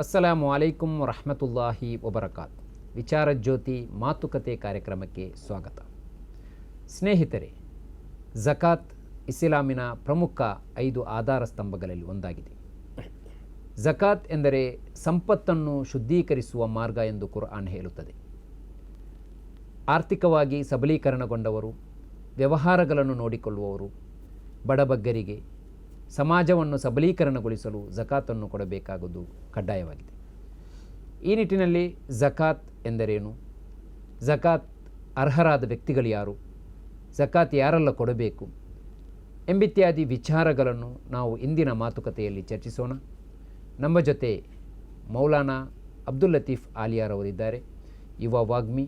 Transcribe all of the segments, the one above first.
ಅಸ್ಸಲಾಮು ಅಲೈಕುಂ ವರಹಮತುಲ್ಲಾಹಿ ವಬರಕಾತ್. ವಿಚಾರ ಜ್ಯೋತಿ ಮಾತುಕತೆ ಕಾರ್ಯಕ್ರಮಕ್ಕೆ ಸ್ವಾಗತ. ಸ್ನೇಹಿತರೆ, ಝಕಾತ್ ಇಸ್ಲಾಮಿನ ಪ್ರಮುಖ 5 ಆಧಾರ ಸ್ತಂಭಗಳಲ್ಲಿ ಒಂದಾಗಿದೆ. ಝಕಾತ್ ಎಂದರೆ ಸಂಪತ್ತನ್ನು ಶುದ್ಧೀಕರಿಸುವ ಮಾರ್ಗ ಎಂದು ಕುರ್ಆನ್ ಹೇಳುತ್ತದೆ. ಆರ್ಥಿಕವಾಗಿ ಸಬಲೀಕರಣಗೊಂಡವರು, ವ್ಯವಹಾರಗಳನ್ನು ನೋಡಿಕೊಳ್ಳುವವರು, ಬಡಬಗ್ಗರಿಗೆ, ಸಮಾಜವನ್ನು ಸಬಲೀಕರಣಗೊಳಿಸಲು ಝಕಾತನ್ನು ಕೊಡಬೇಕಾಗುವುದು ಕಡ್ಡಾಯವಾಗಿದೆ. ಈ ನಿಟ್ಟಿನಲ್ಲಿ ಝಕಾತ್ ಎಂದರೇನು, ಝಕಾತ್ ಅರ್ಹರಾದ ವ್ಯಕ್ತಿಗಳು ಯಾರು, ಝಕಾತ್ ಯಾರೆಲ್ಲ ಕೊಡಬೇಕು ಎಂಬಿತ್ಯಾದಿ ವಿಚಾರಗಳನ್ನು ನಾವು ಇಂದಿನ ಮಾತುಕತೆಯಲ್ಲಿ ಚರ್ಚಿಸೋಣ. ನಮ್ಮ ಜೊತೆ ಮೌಲಾನಾ ಅಬ್ದುಲ್ ಲತೀಫ್ ಆಲಿಯಾರವರಿದ್ದಾರೆ. ಯುವ ವಾಗ್ಮಿ,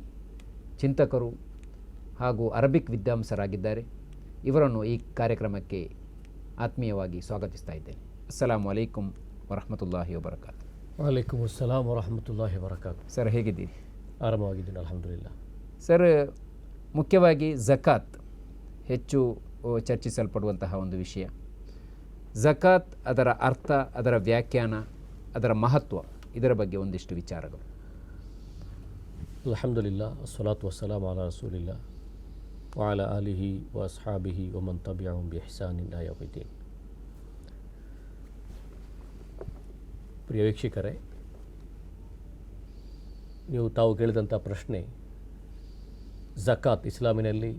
ಚಿಂತಕರು ಹಾಗೂ ಅರಬಿಕ್ ವಿದ್ವಾಂಸರಾಗಿದ್ದಾರೆ. ಇವರನ್ನು ಈ ಕಾರ್ಯಕ್ರಮಕ್ಕೆ ಆತ್ಮೀಯವಾಗಿ ಸ್ವಾಗತಿಸ್ತಾ ಇದ್ದೇನೆ. ಅಸ್ಸಲಾಮು ಅಲೈಕುಂ ವರಹಮತುಲ್ಲಾಹಿ ವಬರಕಾತ್. ವಲೈಕುಮ್ ಅಸ್ಸಲಾಂ ವರಹಮತುಲ್ಲಾಹಿ ವಬರಕಾತ್. ಸರ್, ಹೇಗಿದ್ದೀರಿ? ಆರಾಮವಾಗಿದ್ದೀನಿ, ಅಲ್ಹಮ್ದುಲಿಲ್ಲಾ. ಸರ್, ಮುಖ್ಯವಾಗಿ ಝಕಾತ್ ಹೆಚ್ಚು ಚರ್ಚಿಸಲ್ಪಡುವಂತಹ ಒಂದು ವಿಷಯ. ಝಕಾತ್, ಅದರ ಅರ್ಥ, ಅದರ ವ್ಯಾಖ್ಯಾನ, ಅದರ ಮಹತ್ವ, ಇದರ ಬಗ್ಗೆ ಒಂದಿಷ್ಟು ವಿಚಾರಗಳು. ಅಲ್ಹಮ್ದುಲಿಲ್ಲಾ, ಅಸ್ಸಲಾತು ವಸ್ಸಲಾಂ ಅಲಾ ರಸೂಲಿಲ್ಲಾ ವಅಲಾ ಆಲಿಹಿ ವ ಅಸ್ಹಾಬಿಹಿ ವ ಮನ್ ತಬಿಅಹುಂ ಬಿ ಇಹ್ಸಾನ್ ಇಲಾ ಯೌಮಿದ್ದೀನ್. ಪ್ರಿಯ ವೀಕ್ಷಕರೇ, ನೀವು ತಾವು ಕೇಳಿದಂಥ ಪ್ರಶ್ನೆ, ಝಕಾತ್ ಇಸ್ಲಾಮಿನಲ್ಲಿ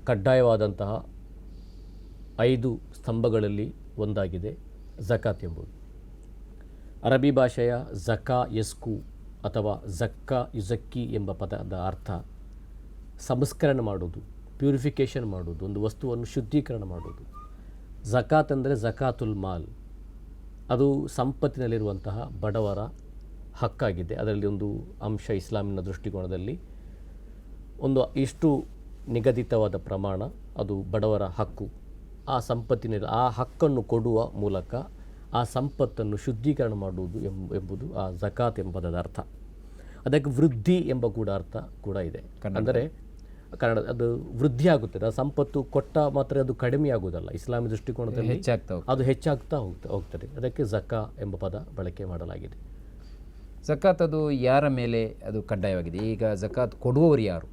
ಕಡ್ಡಾಯವಾದಂತಹ 5 ಸ್ತಂಭಗಳಲ್ಲಿ ಒಂದಾಗಿದೆ ಝಕಾತ್ ಎಂಬುದು. ಅರಬಿ ಭಾಷೆಯ ಝಕಾ ಯಸ್ಕು ಅಥವಾ ಝಕ್ಕಾ ಯುಜಕ್ಕಿ ಎಂಬ ಪದದ ಅರ್ಥ ಸಂಸ್ಕರಣೆ ಮಾಡುವುದು, ಪ್ಯೂರಿಫಿಕೇಷನ್ ಮಾಡುವುದು, ಒಂದು ವಸ್ತುವನ್ನು ಶುದ್ಧೀಕರಣ ಮಾಡುವುದು. ಝಕಾತ್ ಅಂದರೆ ಝಕಾತುಲ್ ಮಾಲ್, ಅದು ಸಂಪತ್ತಿನಲ್ಲಿರುವಂತಹ ಬಡವರ ಹಕ್ಕಾಗಿದೆ. ಅದರಲ್ಲಿ ಒಂದು ಅಂಶ ಇಸ್ಲಾಮಿನ ದೃಷ್ಟಿಕೋನದಲ್ಲಿ ಒಂದು ಇಷ್ಟು ನಿಗದಿತವಾದ ಪ್ರಮಾಣ, ಅದು ಬಡವರ ಹಕ್ಕು. ಆ ಸಂಪತ್ತಿನ ಆ ಹಕ್ಕನ್ನು ಕೊಡುವ ಮೂಲಕ ಆ ಸಂಪತ್ತನ್ನು ಶುದ್ಧೀಕರಣ ಮಾಡುವುದು ಎಂಬುದು ಆ ಝಕಾತ್ ಎಂಬುದರ ಅರ್ಥ. ಅದಕ್ಕೆ ವೃದ್ಧಿ ಎಂಬ ಕೂಡ ಅರ್ಥ ಕೂಡ ಇದೆ. ಅಂದರೆ ಕನ್ನಡ ಅದು ವೃದ್ಧಿ ಆಗುತ್ತದೆ. ಆ ಸಂಪತ್ತು ಕೊಟ್ಟ ಮಾತ್ರ ಅದು ಕಡಿಮೆ ಆಗುವುದಲ್ಲ. ಇಸ್ಲಾಮಿ ದೃಷ್ಟಿಕೋನದಲ್ಲಿ ಅದು ಹೆಚ್ಚಾಗ್ತಾ ಹೋಗ್ತದೆ. ಅದಕ್ಕೆ ಝಕಾ ಎಂಬ ಪದ ಬಳಕೆ ಮಾಡಲಾಗಿದೆ. ಝಕಾತ್ ಅದು ಯಾರ ಮೇಲೆ ಅದು ಕಡ್ಡಾಯವಾಗಿದೆ? ಈಗ ಝಕಾತ್ ಕೊಡುವವರು ಯಾರು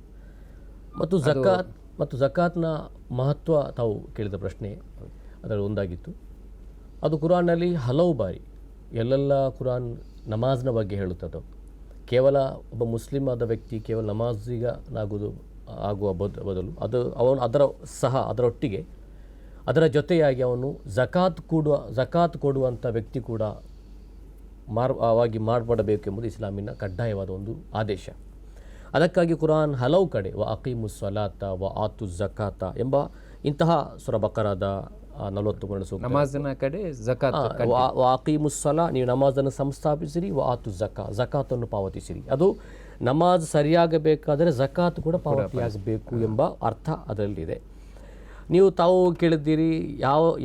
ಮತ್ತು ಝಕಾತ್ನ ಮಹತ್ವ ತಾವು ಕೇಳಿದ ಪ್ರಶ್ನೆ ಅದರಲ್ಲಿ ಒಂದಾಗಿತ್ತು. ಅದು ಕುರಾನ್ನಲ್ಲಿ ಹಲವು ಬಾರಿ, ಎಲ್ಲೆಲ್ಲ ಕುರಾನ್ ನಮಾಜ್ನ ಬಗ್ಗೆ ಹೇಳುತ್ತದೋ, ಕೇವಲ ಒಬ್ಬ ಮುಸ್ಲಿಮ್ ಆದ ವ್ಯಕ್ತಿ ಕೇವಲ ಆಗುವ ಬದಲು ಅವನು ಅದರೊಟ್ಟಿಗೆ ಅದರ ಜೊತೆಯಾಗಿ ಅವನು ಝಕಾತ್ ಕೊಡುವಂಥ ವ್ಯಕ್ತಿ ಕೂಡ ಮಾಡಬೇಕೆಂಬುದು ಇಸ್ಲಾಮಿನ ಕಡ್ಡಾಯವಾದ ಒಂದು ಆದೇಶ. ಅದಕ್ಕಾಗಿ ಕುರಾನ್ ಹಲವು ಕಡೆ ವ ಅಕೀಮು ಸಲಾತ ವ ಆತು ಝಕಾತ ಎಂಬ ಇಂತಹ ಸುರ ಬಕರಾದ 40 ನಮಾಜಿನ ಕಡೆ ವ ಅಕೀಮು ಸಲಾ, ನೀವು ನಮಾಜನ್ನು ಸಂಸ್ಥಾಪಿಸಿರಿ, ವ ಆತು ಝಕಾತನ್ನು ಪಾವತಿಸಿರಿ. ಅದು ನಮಾಜ್ ಸರಿಯಾಗಬೇಕಾದರೆ ಝಕಾತ್ ಕೂಡ ಪಾವತಿಯಾಗಬೇಕು ಎಂಬ ಅರ್ಥ ಅದರಲ್ಲಿದೆ. ನೀವು ತಾವು ಕೇಳಿದ್ದೀರಿ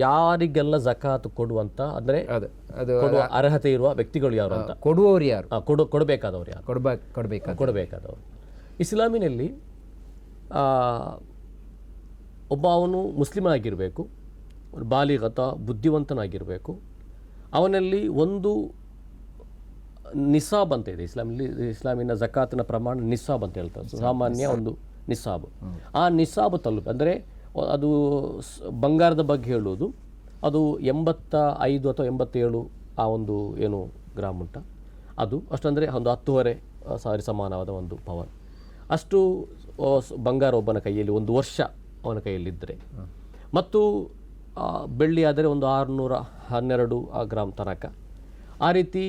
ಯಾರಿಗೆಲ್ಲ ಝಕಾತ್ ಕೊಡುವಂತ, ಅಂದರೆ ಕೊಡುವ ಅರ್ಹತೆ ಇರುವ ವ್ಯಕ್ತಿಗಳು ಯಾರು ಅಂತ. ಕೊಡುವವರು ಯಾರು, ಕೊಡಬೇಕಾದವರು ಯಾರು, ಕೊಡಬೇಕಾದವರು. ಇಸ್ಲಾಮಿನಲ್ಲಿ ಒಬ್ಬ ಅವನು ಮುಸ್ಲಿಮನಾಗಿರಬೇಕು, ಬಾಲಿಗತ ಬುದ್ಧಿವಂತನಾಗಿರಬೇಕು. ಅವನಲ್ಲಿ ಒಂದು ನಿಸಾಬ್ ಅಂತ ಇದೆ. ಇಸ್ಲಾಮಿನ ಝಕಾತಿನ ಪ್ರಮಾಣ ನಿಸಾಬ್ ಅಂತ ಹೇಳ್ತಾರೆ. ಸಾಮಾನ್ಯ ಒಂದು ನಿಸಾಬ್. ಆ ನಿಸಾಬ್ ಅಂದರೆ ಅದು ಬಂಗಾರದ ಬಗ್ಗೆ ಹೇಳುವುದು, ಅದು 85 ಅಥವಾ 87 ಆ ಒಂದು ಏನು ಗ್ರಾಮ್ ಉಂಟ, ಅದು ಅಷ್ಟಂದರೆ ಒಂದು 10,500 ಸಮಾನವಾದ ಒಂದು ಪವನ್ ಅಷ್ಟು ಬಂಗಾರ ಒಬ್ಬನ ಕೈಯಲ್ಲಿ ಒಂದು ವರ್ಷ ಅವನ ಕೈಯಲ್ಲಿದ್ದರೆ, ಮತ್ತು ಬೆಳ್ಳಿ ಆದರೆ ಒಂದು 612 ಗ್ರಾಮ್ ತನಕ, ಆ ರೀತಿ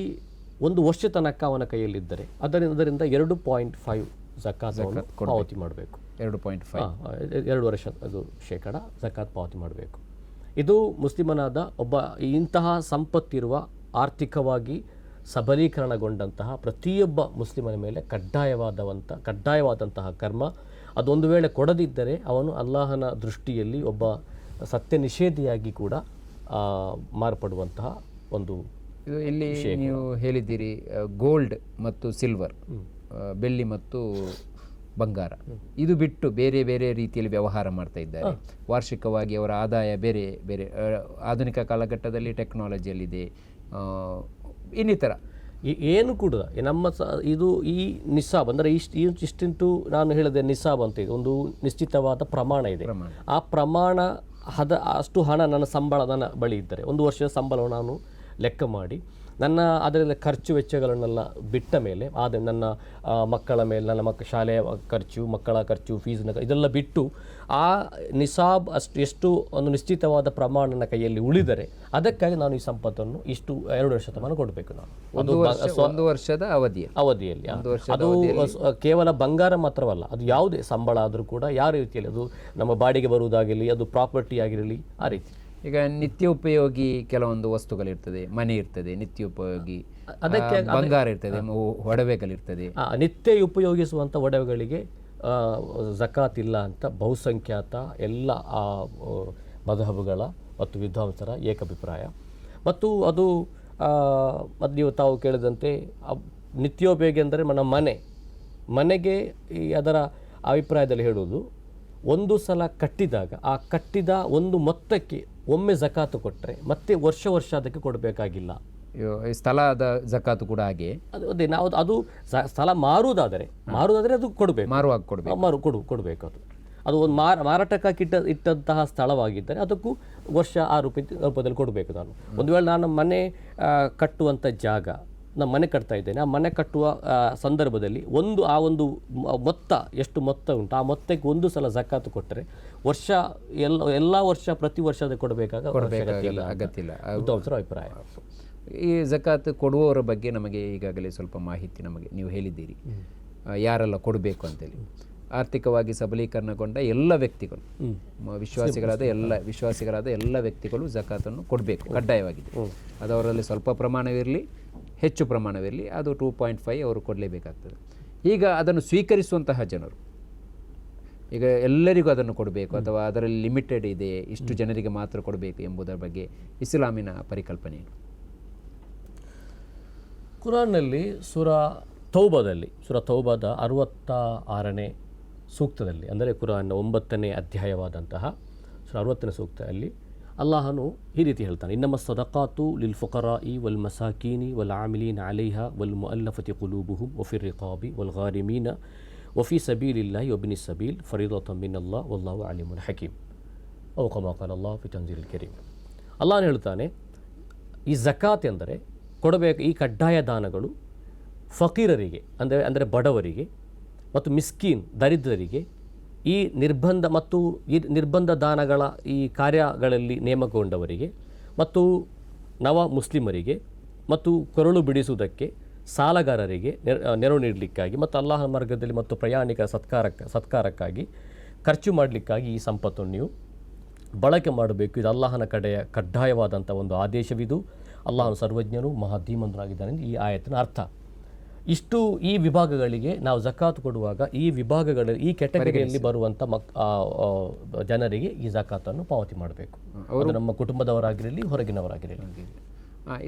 ಒಂದು ವರ್ಷ ತನಕ ಅವನ ಕೈಯಲ್ಲಿದ್ದರೆ ಅದರಿಂದ 2.5 ಝಕಾತ್ ಪಾವತಿ ಮಾಡಬೇಕು. 2 ವರ್ಷ ಅದು ಶೇಕಡ ಝಕಾತ್ ಪಾವತಿ ಮಾಡಬೇಕು. ಇದು ಮುಸ್ಲಿಮನಾದ ಒಬ್ಬ ಇಂತಹ ಸಂಪತ್ತಿರುವ, ಆರ್ಥಿಕವಾಗಿ ಸಬಲೀಕರಣಗೊಂಡಂತಹ ಪ್ರತಿಯೊಬ್ಬ ಮುಸ್ಲಿಮನ ಮೇಲೆ ಕಡ್ಡಾಯವಾದಂತಹ ಕರ್ಮ. ಅದೊಂದು ವೇಳೆ ಕೊಡದಿದ್ದರೆ ಅವನು ಅಲ್ಲಾಹನ ದೃಷ್ಟಿಯಲ್ಲಿ ಒಬ್ಬ ಸತ್ಯ ನಿಷೇಧಿಯಾಗಿ ಕೂಡ ಮಾರ್ಪಡುವಂತಹ ಒಂದು. ಇಲ್ಲಿ ನೀವು ಹೇಳಿದ್ದೀರಿ ಗೋಲ್ಡ್ ಮತ್ತು ಸಿಲ್ವರ್, ಬೆಳ್ಳಿ ಮತ್ತು ಬಂಗಾರ. ಇದು ಬಿಟ್ಟು ಬೇರೆ ಬೇರೆ ರೀತಿಯಲ್ಲಿ ವ್ಯವಹಾರ ಮಾಡ್ತಾ ಇದ್ದಾರೆ. ವಾರ್ಷಿಕವಾಗಿ ಅವರ ಆದಾಯ ಬೇರೆ ಬೇರೆ ಆಧುನಿಕ ಕಾಲಘಟ್ಟದಲ್ಲಿ ಟೆಕ್ನಾಲಜಿಯಲ್ಲಿದೆ, ಇನ್ನಿತರ ಏನು ಕೂಡ ನಮ್ಮ ಇದು ಈ ನಿಸಾಬ್ ಅಂದರೆ ಇಷ್ಟಿಂಟು ನಾನು ಹೇಳಿದೆ ನಿಸಾಬ್ ಅಂತ ಇದೆ, ಒಂದು ನಿಶ್ಚಿತವಾದ ಪ್ರಮಾಣ ಇದೆ. ಆ ಪ್ರಮಾಣ ಅಷ್ಟು ಹಣ ನನ್ನ ಸಂಬಳ ನನ್ನ ಬಳಿ ಇದ್ದರೆ, ಒಂದು ವರ್ಷದ ಸಂಬಳವನ್ನು ನಾನು ಲೆಕ್ಕ ಮಾಡಿ ನನ್ನ ಅದರಿಂದ ಖರ್ಚು ವೆಚ್ಚಗಳನ್ನೆಲ್ಲ ಬಿಟ್ಟ ಮೇಲೆ ನನ್ನ ಮಕ್ಕಳ ಮೇಲೆ ನನ್ನ ಶಾಲೆಯ ಖರ್ಚು, ಮಕ್ಕಳ ಖರ್ಚು, ಫೀಸ್ನ ಇದೆಲ್ಲ ಬಿಟ್ಟು ಆ ನಿಸಾಬ್ ಎಷ್ಟು ಒಂದು ನಿಶ್ಚಿತವಾದ ಪ್ರಮಾಣ ನನ್ನ ಕೈಯಲ್ಲಿ ಉಳಿದರೆ ಅದಕ್ಕಾಗಿ ನಾನು ಈ ಸಂಪತ್ತನ್ನು ಇಷ್ಟು 2 ವರ್ಷ ಕೊಡಬೇಕು. ನಾನು ಒಂದು ವರ್ಷದ ಅವಧಿಯಲ್ಲಿ ಅದು ಕೇವಲ ಬಂಗಾರ ಮಾತ್ರವಲ್ಲ, ಅದು ಯಾವುದೇ ಸಂಬಳ ಆದರೂ ಕೂಡ ಯಾವ ರೀತಿಯಲ್ಲಿ ಅದು ನಮ್ಮ ಬಾಡಿಗೆ ಬರುವುದಾಗಿರಲಿ, ಅದು ಪ್ರಾಪರ್ಟಿ ಆಗಿರಲಿ, ಆ ರೀತಿ. ಈಗ ನಿತ್ಯ ಉಪಯೋಗಿ ಕೆಲವೊಂದು ವಸ್ತುಗಳಿರ್ತದೆ, ಮನೆ ಇರ್ತದೆ, ನಿತ್ಯ ಉಪಯೋಗಿ ಅದಕ್ಕೆ ಬಂಗಾರ ಇರ್ತದೆ, ಒಡವೆಗಳಿರ್ತದೆ. ನಿತ್ಯ ಉಪಯೋಗಿಸುವಂಥ ಒಡವೆಗಳಿಗೆ ಝಕಾತ್ ಇಲ್ಲ ಅಂತ ಬಹುಸಂಖ್ಯಾತ ಎಲ್ಲ ಮದ್ಹಬ್ಗಳ ಮತ್ತು ವಿದ್ವಾಂಸರ ಏಕಾಭಿಪ್ರಾಯ. ಮತ್ತು ಅದು ನೀವು ತಾವು ಕೇಳಿದಂತೆ ನಿತ್ಯೋಪಯೋಗಿ ಅಂದರೆ ನಮ್ಮ ಮನೆಗೆ ಅದರ ಅಭಿಪ್ರಾಯದಲ್ಲಿ ಹೇಳುವುದು, ಒಂದು ಸಲ ಕಟ್ಟಿದಾಗ ಆ ಕಟ್ಟಿದ ಒಂದು ಮೊತ್ತಕ್ಕೆ ಒಮ್ಮೆ ಝಕಾತು ಕೊಟ್ಟರೆ ಮತ್ತೆ ವರ್ಷ ಅದಕ್ಕೆ ಕೊಡಬೇಕಾಗಿಲ್ಲ. ಸ್ಥಳದ ಝಕಾತು ಕೂಡ ಹಾಗೆ. ಅದೇ ನಾವು ಅದು ಸ್ಥಳ ಮಾರುವುದಾದರೆ ಅದು ಕೊಡಬೇಕು, ಕೊಡಬೇಕು. ಅದು ಒಂದು ಮಾರಾಟಕ್ಕಾಗಿ ಇಟ್ಟಂತಹ ಸ್ಥಳವಾಗಿದ್ದರೆ ಅದಕ್ಕೂ ವರ್ಷ ಆ ರೂಪದಲ್ಲಿ ಕೊಡಬೇಕು. ನಾನು ಒಂದು ವೇಳೆ ನಾನು ಮನೆ ಕಟ್ಟುವಂಥ ಜಾಗ, ನಾನು ಮನೆ ಕಟ್ತಾ ಇದ್ದೇನೆ, ಆ ಮನೆ ಕಟ್ಟುವ ಸಂದರ್ಭದಲ್ಲಿ ಒಂದು ಮೊತ್ತ ಎಷ್ಟು ಮೊತ್ತ ಉಂಟು ಆ ಮೊತ್ತಕ್ಕೆ ಒಂದು ಸಲ ಝಕಾತು ಕೊಟ್ಟರೆ ವರ್ಷ ಎಲ್ಲ ವರ್ಷ ಪ್ರತಿ ವರ್ಷ ಅದಕ್ಕೆ ಕೊಡಬೇಕಾಗ ಅಗತ್ಯ ಇಲ್ಲ. ಅಭಿಪ್ರಾಯ. ಈ ಝಕಾತ್ ಕೊಡುವವರ ಬಗ್ಗೆ ನಮಗೆ ಈಗಾಗಲೇ ಸ್ವಲ್ಪ ಮಾಹಿತಿ ನೀವು ಹೇಳಿದ್ದೀರಿ, ಯಾರೆಲ್ಲ ಕೊಡಬೇಕು ಅಂತೇಳಿ. ಆರ್ಥಿಕವಾಗಿ ಸಬಲೀಕರಣಗೊಂಡ ಎಲ್ಲ ವ್ಯಕ್ತಿಗಳು, ವಿಶ್ವಾಸಿಗಳಾದ ಎಲ್ಲ ವ್ಯಕ್ತಿಗಳು ಝಕಾತನ್ನು ಕೊಡಬೇಕು, ಕಡ್ಡಾಯವಾಗಿದೆ. ಅದು ಅವರಲ್ಲಿ ಸ್ವಲ್ಪ ಪ್ರಮಾಣವಿರಲಿ ಹೆಚ್ಚು ಪ್ರಮಾಣವಿರಲಿ, ಅದು 2.5 ಅವರು ಕೊಡಲೇಬೇಕಾಗ್ತದೆ. ಈಗ ಅದನ್ನು ಸ್ವೀಕರಿಸುವಂತಹ ಜನರು, ಈಗ ಎಲ್ಲರಿಗೂ ಅದನ್ನು ಕೊಡಬೇಕು ಅಥವಾ ಅದರಲ್ಲಿ ಲಿಮಿಟೆಡ್ ಇದೆ, ಇಷ್ಟು ಜನರಿಗೆ ಮಾತ್ರ ಕೊಡಬೇಕು ಎಂಬುದರ ಬಗ್ಗೆ ಇಸ್ಲಾಮಿನ ಪರಿಕಲ್ಪನೆ ಏನು? ಕುರಾನ್ನಲ್ಲಿ ಸೂರಾ ತೌಬಾದ 66ನೇ ಸೂಕ್ತದಲ್ಲಿ, ಅಂದರೆ ಕುರಾನ್ನ 9ನೇ ಅಧ್ಯಾಯವಾದಂತಹ 60ನೇ ಸೂಕ್ತದಲ್ಲಿ ಅಲ್ಲಾಹನು ಈ ರೀತಿ ಹೇಳ್ತಾನೆ, ಇನ್ನಮ ಸದಕಾತು ಲಿಲ್ ಫುಕರಾಯಿ ವಲ್ ಮಸಾಕೀನಿ ವಲ್ ಆಮಿಲೀನ ಅಲೈಹಾ ವಲ್ ಮುಅಲ್ಲಫತಿ ಕುಲೂಬುಹುಂ ವಫಿ ರಿಕಾಬಿ ವಲ್ ಗಾರಿಮೀನ ವಫಿ ಸಬೀಲಿಲ್ಲಾಹಿ ವಬ್ನಿ ಸಬೀಲ್ ಫರೀದತಂ ಮಿನಲ್ಲಾಹ್ ವಲ್ಲಾಹು ಅಲೀಮುನ್ ಹಕೀಮ್ ಔ ಕಮಾ क़ಾಲ ಅಲ್ಲಾಹು ಫಿ ತನ್ಜೀಲಿಲ್ ಕರೀಮ್. ಅಲ್ಲಾಹನು ಹೇಳ್ತಾನೆ, ಈ ಝಕಾತ್ ಎಂದರೆ ಕೊಡಬೇಕು ಈ ಕಡ್ಡಾಯ ದಾನಗಳು ಫಕೀರರಿಗೆ, ಅಂದರೆ ಬಡವರಿಗೆ ಮತ್ತು ಮಿಸ್ಕೀನ್ ದರಿದ್ರರಿಗೆ, ಈ ನಿರ್ಬಂಧ ದಾನಗಳ ಈ ಕಾರ್ಯಗಳಲ್ಲಿ ನೇಮಕಗೊಂಡವರಿಗೆ ಮತ್ತು ನವ ಮುಸ್ಲಿಮರಿಗೆ ಮತ್ತು ಕೊರಳು ಬಿಡಿಸುವುದಕ್ಕೆ ಸಾಲಗಾರರಿಗೆ ನೆರವು ನೀಡಲಿಕ್ಕಾಗಿ ಮತ್ತು ಅಲ್ಲಾಹನ ಮಾರ್ಗದಲ್ಲಿ ಮತ್ತು ಪ್ರಯಾಣಿಕರ ಸತ್ಕಾರಕ್ಕಾಗಿ ಖರ್ಚು ಮಾಡಲಿಕ್ಕಾಗಿ ಈ ಸಂಪತ್ತನ್ನು ನೀವು ಬಳಕೆ ಮಾಡಬೇಕು. ಇದು ಅಲ್ಲಾಹನ ಕಡೆಯ ಕಡ್ಡಾಯವಾದಂಥ ಒಂದು ಆದೇಶವಿದು. ಅಲ್ಲಾಹನು ಸರ್ವಜ್ಞನು ಮಹಾಧೀಮಂತನಾಗಿದ್ದಾನೆ ಈ ಆಯತಿನ ಅರ್ಥ. ಇಷ್ಟು ಈ ವಿಭಾಗಗಳಿಗೆ ನಾವು ಝಕಾತ್ ಕೊಡುವಾಗ ಈ ಕೆಟಗರಿಯಲ್ಲಿ ಬರುವಂಥ ಜನರಿಗೆ ಈ ಝಕಾತನ್ನು ಪಾವತಿ ಮಾಡಬೇಕು. ಅದು ನಮ್ಮ ಕುಟುಂಬದವರಾಗಿರಲಿ ಹೊರಗಿನವರಾಗಿರಲಿ.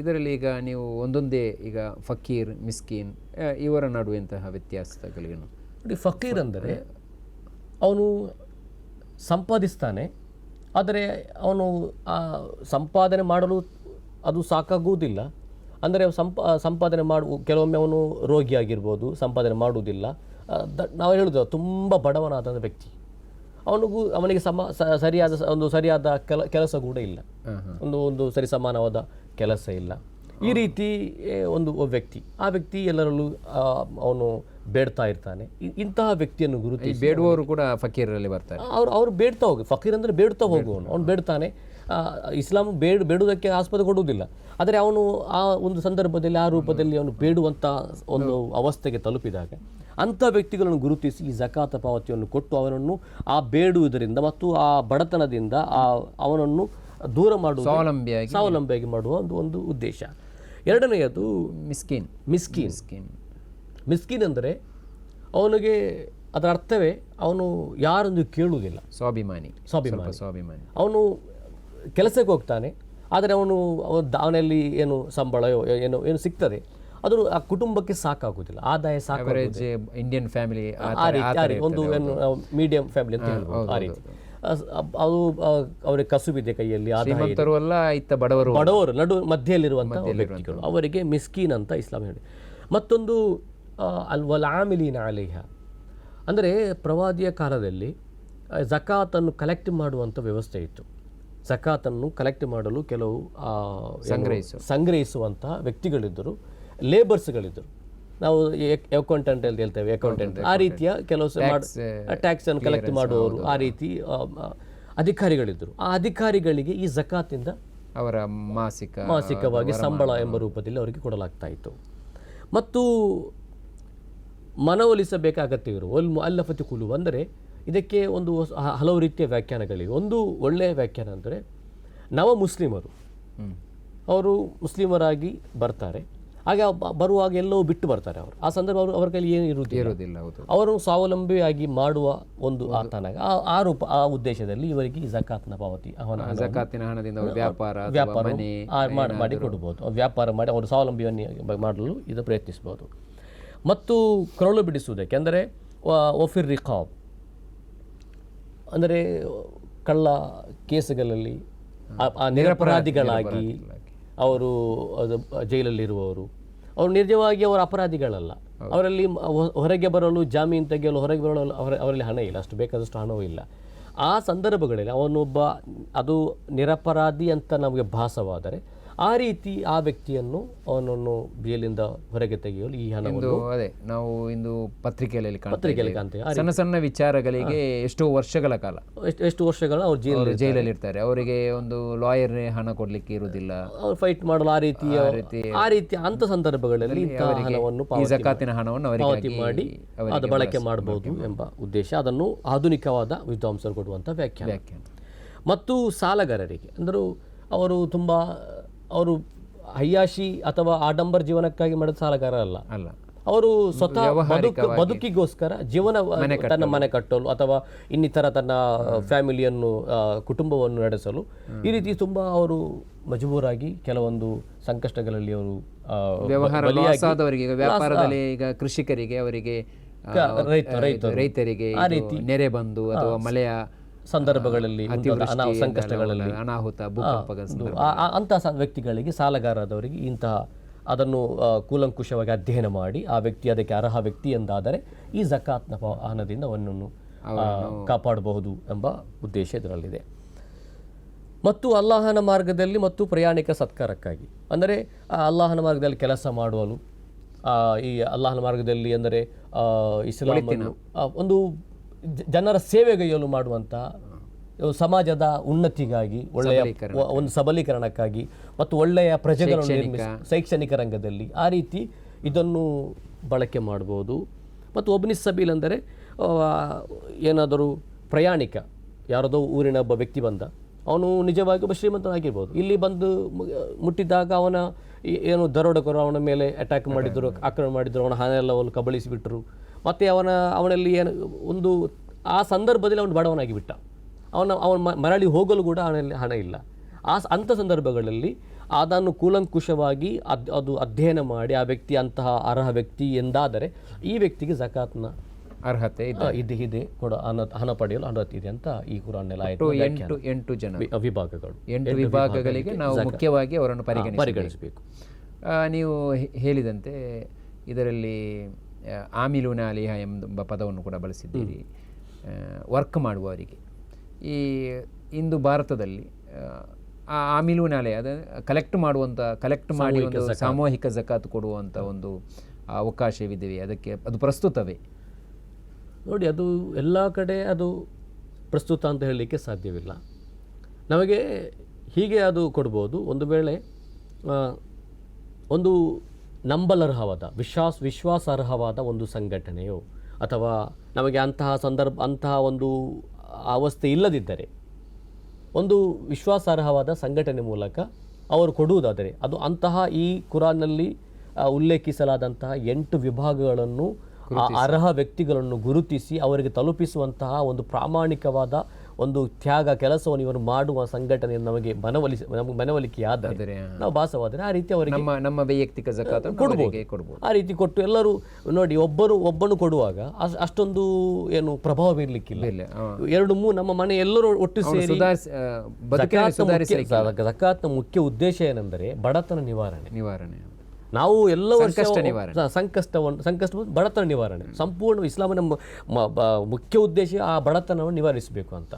ಇದರಲ್ಲಿ ಈಗ ನೀವು ಒಂದೊಂದೇ ಈಗ ಫಕೀರ್, ಮಿಸ್ಕೀನ್ ಇವರ ನಡುವಂತಹ ವ್ಯತ್ಯಾಸಗಳೇನು? ಫಕೀರ್ ಅಂದರೆ ಅವನು ಸಂಪಾದಿಸ್ತಾನೆ, ಆದರೆ ಅವನು ಸಂಪಾದನೆ ಮಾಡಲು ಅದು ಸಾಕಾಗುವುದಿಲ್ಲ. ಅಂದರೆ ಸಂಪಾದನೆ ಕೆಲವೊಮ್ಮೆ ಅವನು ರೋಗಿಯಾಗಿರ್ಬೋದು, ಸಂಪಾದನೆ ಮಾಡುವುದಿಲ್ಲ. ನಾವು ಹೇಳೋದು ತುಂಬ ಬಡವನಾದ ವ್ಯಕ್ತಿ, ಅವನಿಗೆ ಸರಿಯಾದ ಕೆಲಸ ಕೂಡ ಇಲ್ಲ, ಒಂದು ಸರಿಸಮಾನವಾದ ಕೆಲಸ ಇಲ್ಲ. ಈ ರೀತಿ ಒಂದು ವ್ಯಕ್ತಿ, ಆ ವ್ಯಕ್ತಿ ಎಲ್ಲರಲ್ಲೂ ಅವನು ಬೇಡ್ತಾ ಇರ್ತಾನೆ. ಇಂತಹ ವ್ಯಕ್ತಿಯನ್ನು ಗುರುತಿಸಿ ಬೇಡುವವರು ಕೂಡ ಫಕೀರಲ್ಲಿ ಬರ್ತಾರೆ. ಅವ್ರು ಬೇಡ್ತಾ ಹೋಗಿ, ಫಕೀರ್ ಅಂದರೆ ಬೇಡ್ತಾ ಹೋಗುವವನು, ಅವನು ಬೇಡ್ತಾನೆ. ಇಸ್ಲಾಂ ಬೇಡುವುದಕ್ಕೆ ಆಸ್ಪದ ಕೊಡುವುದಿಲ್ಲ, ಆದರೆ ಅವನು ಆ ಒಂದು ಸಂದರ್ಭದಲ್ಲಿ ಆ ರೂಪದಲ್ಲಿ ಅವನು ಬೇಡುವಂಥ ಒಂದು ಅವಸ್ಥೆಗೆ ತಲುಪಿದಾಗ ಅಂಥ ವ್ಯಕ್ತಿಗಳನ್ನು ಗುರುತಿಸಿ ಈ ಝಕಾತ ಪಾವತಿಯನ್ನು ಕೊಟ್ಟು ಅವನನ್ನು ಆ ಬೇಡುವುದರಿಂದ ಮತ್ತು ಆ ಬಡತನದಿಂದ ಅವನನ್ನು ದೂರ ಮಾಡುವ ಸ್ವಾವಲಂಬಿಯಾಗಿ ಮಾಡುವ ಒಂದು ಉದ್ದೇಶ. ಎರಡನೆಯದು ಮಿಸ್ಕೀನ್ ಅಂದರೆ ಅವನಿಗೆ ಅದರ ಅರ್ಥವೇ ಅವನು ಯಾರೊಂದು ಕೇಳುವುದಿಲ್ಲ, ಸ್ವಾಭಿಮಾನಿ. ಅವನು ಕೆಲಸಕ್ಕೆ ಹೋಗ್ತಾನೆ, ಆದರೆ ಅವನಲ್ಲಿ ಏನು ಸಂಬಳ ಏನು ಸಿಗ್ತದೆ ಅದು ಆ ಕುಟುಂಬಕ್ಕೆ ಸಾಕಾಗುದಿಲ್ಲ, ಆದಾಯ ಅವರೇಜ್ ಇಂಡಿಯನ್ ಫ್ಯಾಮಿಲಿ ಆ ರೀತಿ ಒಂದು ಮೀಡಿಯಂ ಫ್ಯಾಮಿಲಿ ಅಂತ ಹೇಳ್ಬೋದು. ಆ ರೀತಿ ಅದು ಅವರಿಗೆ ಕಸುಬಿದೆ, ಕೈಯಲ್ಲಿ ಆದಾಯ ಇದೆ. ಶ್ರೀಮಂತರು ಅಲ್ಲ, ಇತ್ತ ಬಡವರು ನಡು ಮಧ್ಯೆಯಲ್ಲಿರುವಂಥ ವ್ಯಕ್ತಿಗಳು, ಅವರಿಗೆ ಮಿಸ್ಕೀನ್ ಅಂತ ಇಸ್ಲಾಂ ಹೇಳಿ. ಮತ್ತೊಂದು ವಲ್ ಆಮಿಲೀನ ಅಲೈಹ, ಅಂದರೆ ಪ್ರವಾದಿಯ ಕಾಲದಲ್ಲಿ ಜಕಾತನ್ನು ಕಲೆಕ್ಟ್ ಮಾಡುವಂಥ ವ್ಯವಸ್ಥೆ ಇತ್ತು. ಜಕಾತನ್ನು ಕಲೆಕ್ಟ್ ಮಾಡಲು ಕೆಲವು ಸಂಗ್ರಹಿಸುವಂತಹ ವ್ಯಕ್ತಿಗಳಿದ್ದರು, ಲೇಬರ್ಸ್ಗಳಿದ್ದರು. ನಾವು ಅಕೌಂಟೆಂಟ್ ಅಂತ ಹೇಳ್ತೇವೆ, ಅಕೌಂಟೆಂಟ್ ಆ ರೀತಿಯ ಕೆಲವು ಟ್ಯಾಕ್ಸ್ ಅನ್ನು ಕಲೆಕ್ಟ್ ಮಾಡುವವರು, ಆ ರೀತಿ ಅಧಿಕಾರಿಗಳಿದ್ದರು. ಆ ಅಧಿಕಾರಿಗಳಿಗೆ ಈ ಜಕಾತಿಂದ ಅವರ ಮಾಸಿಕವಾಗಿ ಸಂಬಳ ಎಂಬ ರೂಪದಲ್ಲಿ ಅವರಿಗೆ ಕೊಡಲಾಗ್ತಾ ಇತ್ತು. ಮತ್ತು ಮನವೊಲಿಸಬೇಕಾದ ಅಗತ್ಯವಿರುವ ಅಲ್ಲಫತಿ ಕುಲು, ಅಂದರೆ ಇದಕ್ಕೆ ಒಂದು ಹಲವು ರೀತಿಯ ವ್ಯಾಖ್ಯಾನಗಳಿವೆ. ಒಂದು ಒಳ್ಳೆಯ ವ್ಯಾಖ್ಯಾನ ಅಂದರೆ ನವ ಮುಸ್ಲಿಮರು, ಅವರು ಮುಸ್ಲಿಮರಾಗಿ ಬರ್ತಾರೆ, ಹಾಗೆ ಬರುವಾಗ ಎಲ್ಲವೂ ಬಿಟ್ಟು ಬರ್ತಾರೆ. ಅವರು ಆ ಸಂದರ್ಭ ಅವರ ಕೈಲಿ ಏನು ಇರುವುದಿಲ್ಲ, ಅವರು ಸ್ವಾವಲಂಬಿಯಾಗಿ ಮಾಡುವ ಒಂದು ಆತನಾಗ ಆ ಉದ್ದೇಶದಲ್ಲಿ ಇವರಿಗೆ ಈ ಜಕಾತ್ನ ಪಾವತಿ, ಜಕಾತಿನ ಹಣದಿಂದ ವ್ಯಾಪಾರ ಮಾಡಿ ಕೊಡಬಹುದು. ವ್ಯಾಪಾರ ಮಾಡಿ ಅವರು ಸ್ವಾವಲಂಬಿಯನ್ನು ಮಾಡಲು ಇದು ಪ್ರಯತ್ನಿಸಬಹುದು. ಮತ್ತು ಕರುಳು ಬಿಡಿಸುವುದಕ್ಕೆ, ಅಂದರೆ ಒಫಿರ್ ರಿಖಾಬ್, ಅಂದರೆ ಕಳ್ಳ ಕೇಸುಗಳಲ್ಲಿ ನಿರಪರಾಧಿಗಳಾಗಿ ಅವರು ಜೈಲಲ್ಲಿರುವವರು, ಅವರು ನಿಜವಾಗಿ ಅವರ ಅಪರಾಧಿಗಳಲ್ಲ, ಅವರಲ್ಲಿ ಹೊರಗೆ ಬರಲು ಜಾಮೀನು ತೆಗೆಯಲು ಹೊರಗೆ ಬರಲು ಅವರಲ್ಲಿ ಹಣ ಇಲ್ಲ, ಅಷ್ಟು ಬೇಕಾದಷ್ಟು ಹಣವೂ ಇಲ್ಲ. ಆ ಸಂದರ್ಭಗಳಲ್ಲಿ ಅವನೊಬ್ಬ ಅದು ನಿರಪರಾಧಿ ಅಂತ ನಮಗೆ ಭಾಸವಾದರೆ ಆ ರೀತಿ ಆ ವ್ಯಕ್ತಿಯನ್ನು ಅವನನ್ನು ಜೈಲಿಂದ ಹೊರಗೆ ತೆಗೆಯಲು ಈ ಹಣವನ್ನು ಅದೇ ನಾವು ಇಂದು ಪತ್ರಿಕೆಯಲ್ಲಿ ಕಾಣ್ತೇವೆ. ಸಣ್ಣ ಸಣ್ಣ ವಿಚಾರಗಳಿಗೆ ಎಷ್ಟೋ ವರ್ಷಗಳ ಕಾಲ ಅವರು ಜೈಲಲ್ಲಿ ಇರ್ತಾರೆ. ಅವರಿಗೆ ಒಂದು ಲಾಯರ್ ಹಣ ಕೊಡ್ಲಿಕ್ಕೆ ಇರುವುದಿಲ್ಲ, ಅವ್ರು ಫೈಟ್ ಮಾಡಲು ಆ ರೀತಿ ಅಂತ ಸಂದರ್ಭಗಳಲ್ಲಿ ಹಣವನ್ನು ಜಕಾತಿನ ಹಣವನ್ನು ಪಾವತಿ ಮಾಡಿ ಅದು ಬಳಕೆ ಮಾಡಬಹುದು ಎಂಬ ಉದ್ದೇಶ. ಅದನ್ನು ಆಧುನಿಕವಾದ ವಿದ್ವಾಂಸರು ಕೊಡುವಂಥ ವ್ಯಾಖ್ಯಾನ. ಮತ್ತು ಸಾಲಗಾರರಿಗೆ, ಅಂದರೂ ಅವರು ತುಂಬಾ ಅವರು ಹಯ್ಯಾಶಿ ಅಥವಾ ಆಡಂಬರ ಜೀವನಕ್ಕಾಗಿ ಮಾಡಿದ ಸಾಲಗಾರ ಅಲ್ಲ, ಅವರು ಸ್ವತಃ ಬದುಕಿಗೋಸ್ಕರ ತನ್ನ ಮನೆ ಕಟ್ಟಲು ಅಥವಾ ಇನ್ನಿತರ ತನ್ನ ಫ್ಯಾಮಿಲಿಯನ್ನು ಕುಟುಂಬವನ್ನು ನಡೆಸಲು ಈ ರೀತಿ ತುಂಬಾ ಅವರು ಮಜಬೂರಾಗಿ ಕೆಲವೊಂದು ಸಂಕಷ್ಟಗಳಲ್ಲಿ ಅವರು ವ್ಯಾಪಾರದಲ್ಲಿ, ಈಗ ಕೃಷಿಕರಿಗೆ, ಅವರಿಗೆ ರೈತರಿಗೆ ನೆರೆ ಬಂದು ಅಥವಾ ಮಳೆಯ ಸಂದರ್ಭಗಳಲ್ಲಿ, ಸಂಕಷ್ಟಗಳಲ್ಲಿ, ಅನಾಹುತ, ಅಂತಹ ವ್ಯಕ್ತಿಗಳಿಗೆ, ಸಾಲಗಾರದವರಿಗೆ ಇಂತಹ ಅದನ್ನು ಕೂಲಂಕುಷವಾಗಿ ಅಧ್ಯಯನ ಮಾಡಿ ಆ ವ್ಯಕ್ತಿ ಅದಕ್ಕೆ ಅರ್ಹ ವ್ಯಕ್ತಿ ಎಂದಾದರೆ ಈ ಜಕಾತ್ನ ಹಣದಿಂದ ಅವನನ್ನು ಕಾಪಾಡಬಹುದು ಎಂಬ ಉದ್ದೇಶ ಇದರಲ್ಲಿದೆ. ಮತ್ತು ಅಲ್ಲಾಹನ ಮಾರ್ಗದಲ್ಲಿ ಮತ್ತು ಪ್ರಯಾಣಿಕ ಸತ್ಕಾರಕ್ಕಾಗಿ, ಅಂದರೆ ಅಲ್ಲಾಹನ ಮಾರ್ಗದಲ್ಲಿ ಕೆಲಸ ಮಾಡುವಲು, ಈ ಅಲ್ಲಾಹನ ಮಾರ್ಗದಲ್ಲಿ ಅಂದರೆ ಇಸ್ಲಾಂ ಒಂದು ಜನರ ಸೇವೆಗೈಯಲು ಮಾಡುವಂಥ ಸಮಾಜದ ಉನ್ನತಿಗಾಗಿ, ಒಳ್ಳೆಯ ಒಂದು ಸಬಲೀಕರಣಕ್ಕಾಗಿ ಮತ್ತು ಒಳ್ಳೆಯ ಪ್ರಜೆಗಳನ್ನು ಶೈಕ್ಷಣಿಕ ರಂಗದಲ್ಲಿ ಆ ರೀತಿ ಇದನ್ನು ಬಳಕೆ ಮಾಡ್ಬೋದು. ಮತ್ತು ಒಬ್ನಿಸ್ ಸಬೀಲ್ ಅಂದರೆ ಏನಾದರೂ ಪ್ರಯಾಣಿಕ, ಯಾರದೋ ಊರಿನ ಒಬ್ಬ ವ್ಯಕ್ತಿ ಬಂದ, ಅವನು ನಿಜವಾಗಿ ಒಬ್ಬ ಶ್ರೀಮಂತನಾಗಿರ್ಬೋದು, ಇಲ್ಲಿ ಬಂದು ಮುಟ್ಟಿದಾಗ ಅವನ ಏನು ದರೋಡೆಕೋರು ಅವನ ಮೇಲೆ ಅಟ್ಯಾಕ್ ಮಾಡಿದ್ರು, ಆಕ್ರಮಣ ಮಾಡಿದ್ರು, ಅವನ ಹಣ ಎಲ್ಲವನ್ನು ಕಬಳಿಸಿಬಿಟ್ರು. ಮತ್ತು ಅವನಲ್ಲಿ ಏನು ಒಂದು ಆ ಸಂದರ್ಭದಲ್ಲಿ ಅವನು ಬಡವನಾಗಿ ಬಿಟ್ಟ, ಅವನ ಮರಳಿ ಹೋಗಲು ಕೂಡ ಅವನಲ್ಲಿ ಹಣ ಇಲ್ಲ. ಅಂಥ ಸಂದರ್ಭಗಳಲ್ಲಿ ಅದನ್ನು ಕೂಲಂಕುಷವಾಗಿ ಅದು ಅಧ್ಯಯನ ಮಾಡಿ ಆ ವ್ಯಕ್ತಿ ಅಂತಹ ಅರ್ಹ ವ್ಯಕ್ತಿ ಎಂದಾದರೆ ಈ ವ್ಯಕ್ತಿಗೆ ಜಕಾತ್ನ ಅರ್ಹತೆ ಇದೆ ಕೊಡ ಹಣ ಪಡೆಯಲು ಅರ್ಹತೆ ಇದೆ ಅಂತ ಈ ಕುರಾನ್ನಲ್ಲಿ ಎಂಟು ವಿಭಾಗಗಳು, 8 ವಿಭಾಗಗಳಿಗೆ ನಾವು ಮುಖ್ಯವಾಗಿ ಅವರನ್ನು ಪರಿಗಣಿಸಬೇಕು. ನೀವು ಹೇಳಿದಂತೆ ಇದರಲ್ಲಿ ಆಮಿಲೂನ ಅಲಿಹ ಎಂಬ ಪದವನ್ನು ಕೂಡ ಬಳಸಿದ್ದೀರಿ. ವರ್ಕ್ ಮಾಡುವವರಿಗೆ ಈ ಇಂದು ಭಾರತದಲ್ಲಿ ಆ ಆಮಿಲೂನ ಅಲಿಹ ಕಲೆಕ್ಟ್ ಮಾಡಿ ಒಂದು ಸಾಮೂಹಿಕ ಜಕಾತ್ ಕೊಡುವಂಥ ಒಂದು ಅವಕಾಶವಿದೆ, ಅದಕ್ಕೆ ಅದು ಪ್ರಸ್ತುತವೇ? ನೋಡಿ, ಅದು ಎಲ್ಲ ಕಡೆ ಅದು ಪ್ರಸ್ತುತ ಅಂತ ಹೇಳಲಿಕ್ಕೆ ಸಾಧ್ಯವಿಲ್ಲ. ನಮಗೆ ಹೀಗೆ ಅದು ಕೊಡ್ಬೋದು, ಒಂದು ವೇಳೆ ಒಂದು ನಂಬಲರ್ಹವಾದ ವಿಶ್ವಾಸಾರ್ಹವಾದ ಒಂದು ಸಂಘಟನೆಯೋ ಅಥವಾ ನಮಗೆ ಅಂತಹ ಒಂದು ಅವಸ್ಥೆ ಇಲ್ಲದಿದ್ದರೆ ಒಂದು ವಿಶ್ವಾಸಾರ್ಹವಾದ ಸಂಘಟನೆ ಮೂಲಕ ಅವರು ಕೊಡುವುದಾದರೆ ಅದು ಅಂತಹ ಈ ಕುರಾನ್ನಲ್ಲಿ ಉಲ್ಲೇಖಿಸಲಾದಂತಹ 8 ವಿಭಾಗಗಳನ್ನು ಅರ್ಹ ವ್ಯಕ್ತಿಗಳನ್ನು ಗುರುತಿಸಿ ಅವರಿಗೆ ತಲುಪಿಸುವಂತಹ ಒಂದು ಪ್ರಾಮಾಣಿಕವಾದ ಒಂದು ತ್ಯಾಗ ಕೆಲಸವನ್ನು ಇವರು ಮಾಡುವ ಸಂಘಟನೆಯನ್ನು ನಮಗೆ ಮನವೊಲಿಕೆ ಆದರೆ ನಾವು ಭಾಸವಾದರೆ ಆ ರೀತಿ ಅವರಿಗೆ ನಮ್ಮ ವೈಯಕ್ತಿಕ ಜಕಾತನ್ನು ಕೊಡ್ಬೋದು. ಆ ರೀತಿ ಕೊಟ್ಟು ಎಲ್ಲರೂ ನೋಡಿ ಒಬ್ಬನು ಕೊಡುವಾಗ ಅಷ್ಟೊಂದು ಏನು ಪ್ರಭಾವ ಬೀರ್ಲಿಕ್ಕಿಲ್ಲ. 2-3 ನಮ್ಮ ಮನೆ ಎಲ್ಲರೂ ಒಟ್ಟು ಸೇರಿ ಜಕಾತ್ನ ಮುಖ್ಯ ಉದ್ದೇಶ ಏನೆಂದರೆ ಬಡತನ ನಿವಾರಣೆ. ನಾವು ಎಲ್ಲ ಸಂಕಷ್ಟ ಬಡತನ ನಿವಾರಣೆ ಸಂಪೂರ್ಣ ಇಸ್ಲಾಮಿನ ಮುಖ್ಯ ಉದ್ದೇಶ ಆ ಬಡತನವನ್ನು ನಿವಾರಿಸಬೇಕು ಅಂತ.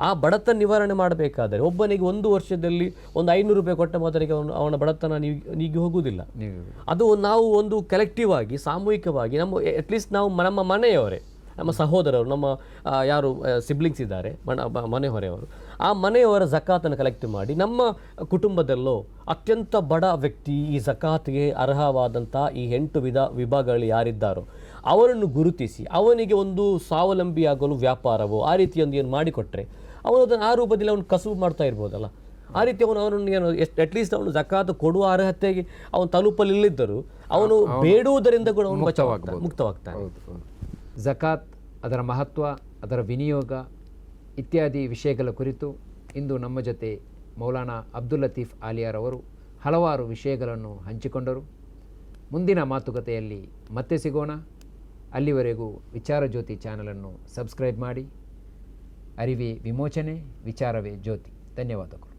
ಆ ಬಡತನ ನಿವಾರಣೆ ಮಾಡಬೇಕಾದರೆ ಒಬ್ಬನಿಗೆ 1 ವರ್ಷದಲ್ಲಿ ಒಂದು 500 ರೂಪಾಯಿ ಕೊಟ್ಟ ಮೊದಲಿಗೆ ಅವನ ಬಡತನ ನೀಗಿ ಹೋಗುವುದಿಲ್ಲ. ಅದು ನಾವು ಒಂದು ಕಲೆಕ್ಟಿವ್ ಆಗಿ ಸಾಮೂಹಿಕವಾಗಿ ಅಟ್ಲೀಸ್ಟ್ ನಾವು ನಮ್ಮ ಮನೆಯವರೇ, ನಮ್ಮ ಸಹೋದರರು, ನಮ್ಮ ಯಾರು ಸಿಬ್ಲಿಂಗ್ಸ್ ಇದ್ದಾರೆ ಮನೆಯವರೆಯವರು, ಆ ಮನೆಯವರ ಜಕಾತನ್ನು ಕಲೆಕ್ಟ್ ಮಾಡಿ ನಮ್ಮ ಕುಟುಂಬದಲ್ಲೋ ಅತ್ಯಂತ ಬಡ ವ್ಯಕ್ತಿ ಈ ಜಕಾತ್ಗೆ ಅರ್ಹವಾದಂಥ ಈ 8 ವಿಭಾಗಗಳು ಯಾರಿದ್ದಾರೋ ಅವರನ್ನು ಗುರುತಿಸಿ ಅವನಿಗೆ ಒಂದು ಸ್ವಾವಲಂಬಿಯಾಗಲು ವ್ಯಾಪಾರವೋ ಆ ರೀತಿಯೊಂದು ಏನು ಮಾಡಿಕೊಟ್ರೆ ಅವನು ಅದನ್ನು ಆ ರೂಪದಲ್ಲಿ ಅವನು ಕಸುಬು ಮಾಡ್ತಾ ಇರ್ಬೋದಲ್ಲ. ಆ ರೀತಿ ಅವನನ್ನು ಏನು ಅಟ್ಲೀಸ್ಟ್ ಅವನು ಜಕಾತು ಕೊಡುವ ಅರ್ಹತೆಗೆ ಅವನು ತಲುಪಲಿಲ್ಲದಿದ್ದರೂ ಅವನು ಬೇಡುವುದರಿಂದ ಕೂಡ ಅವನು ಮುಕ್ತವಾಗ್ತಾನೆ. ಜಕಾತ್, ಅದರ ಮಹತ್ವ, ಅದರ ವಿನಿಯೋಗ ಇತ್ಯಾದಿ ವಿಷಯಗಳ ಕುರಿತು ಇಂದು ನಮ್ಮ ಜೊತೆ ಮೌಲಾನಾ ಅಬ್ದುಲ್ ಲತೀಫ್ ಆಲಿಯಾರ್ ಅವರು ಹಲವಾರು ವಿಷಯಗಳನ್ನು ಹಂಚಿಕೊಂಡರು. ಮುಂದಿನ ಮಾತುಕತೆಯಲ್ಲಿ ಮತ್ತೆ ಸಿಗೋಣ. ಅಲ್ಲಿವರೆಗೂ ವಿಚಾರ ಜ್ಯೋತಿ ಚಾನಲನ್ನು ಸಬ್ಸ್ಕ್ರೈಬ್ ಮಾಡಿ. ಅರಿವೇ ವಿಮೋಚನೆ, ವಿಚಾರವೇ ಜ್ಯೋತಿ. ಧನ್ಯವಾದಗಳು.